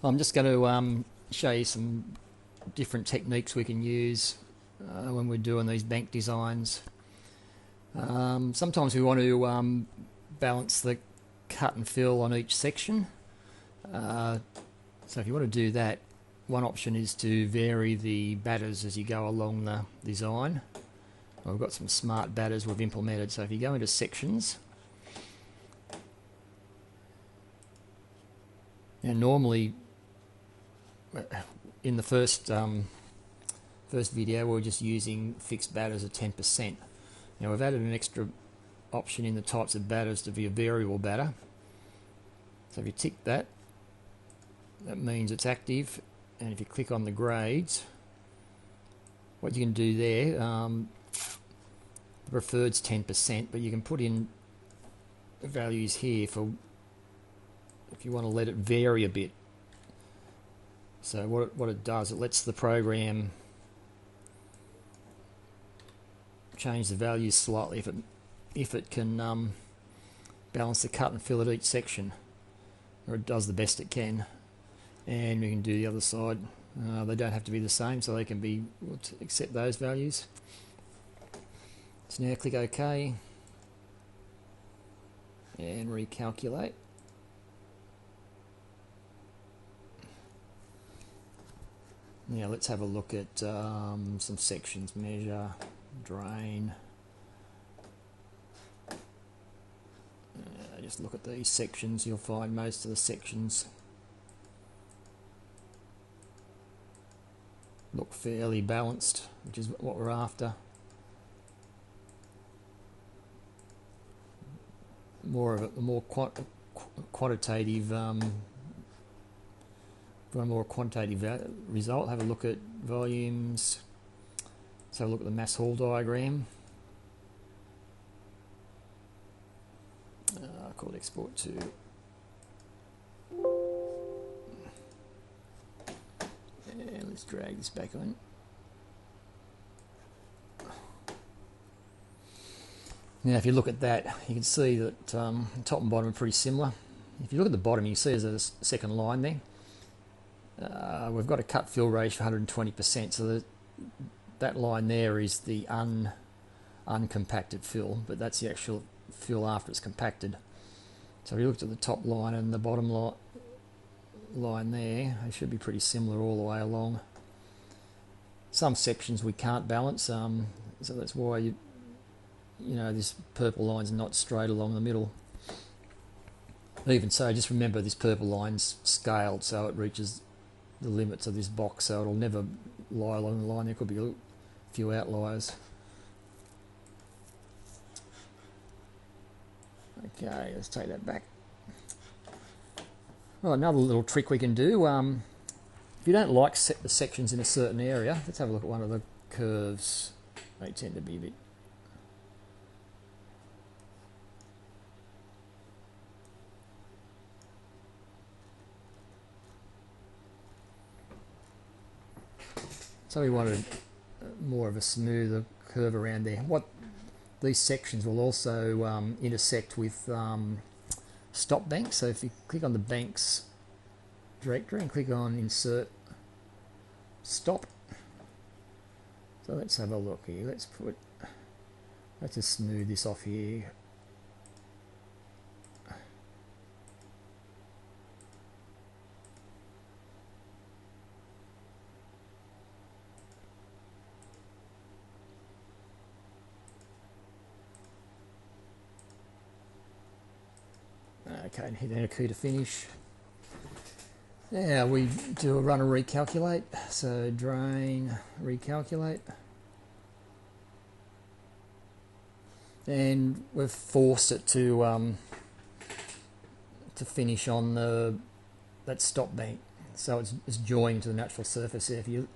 I'm just going to show you some different techniques we can use when we're doing these bank designs. Sometimes we want to balance the cut and fill on each section. So if you want to do that, one option is to vary the batters as you go along the design. Well, we've got some smart batters we've implemented. So if you go into sections, and normally in the first video we were just using fixed batters of 10%. Now we've added an extra option in the types of batters to be a variable batter. So if you tick that, that means it's active, and if you click on the grades, what you can do there, the preferred's 10%, but you can put in values here for if you want to let it vary a bit. So what it does, it lets the program change the values slightly if it can balance the cut and fill at each section, or it does the best it can. And we can do the other side. They don't have to be the same, so they can be, we'll accept those values. So now click OK and recalculate. Now let's have a look at some sections. Measure, drain. Just look at these sections. You'll find most of the sections look fairly balanced, which is what we're after. More of a more quantitative, for a more quantitative result, have a look at volumes. So look at the mass Hall diagram. Called export to. And let's drag this back on. Now if you look at that, you can see that top and bottom are pretty similar. If you look at the bottom, you see there's a second line there. We've got a cut fill ratio of 120%, so that line there is the uncompacted fill, but that's the actual fill after it's compacted. So if you looked at the top line and the bottom line there, they should be pretty similar all the way along. Some sections we can't balance, so that's why you know this purple line's not straight along the middle. Even so, just remember this purple line's scaled, so it reaches the limits of this box, so it'll never lie along the line. There could be a few outliers. Okay, let's take that back. Well, another little trick we can do, if you don't like the sections in a certain area, let's have a look at one of the curves. They tend to be a bit... So we wanted more of a smoother curve around there. What these sections will also intersect with stop banks. So if you click on the banks directory and click on insert stop. So let's have a look here. Let's just smooth this off here. Okay, and hit enter key to finish. Now we do a run and recalculate. So drain, recalculate. And we've forced it to finish on that stop bank. So it's joined to the natural surface there. If you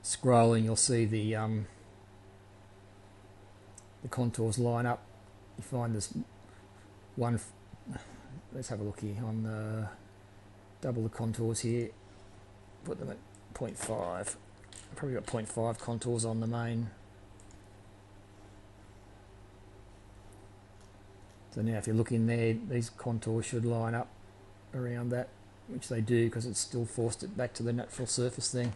scroll in, you'll see the contours line up. You find this one. Let's have a look here on double the contours here, put them at 0.5. Probably got 0.5 contours on the main. So now if you look in there, these contours should line up around that which they do because it's still forced it back to the natural surface there.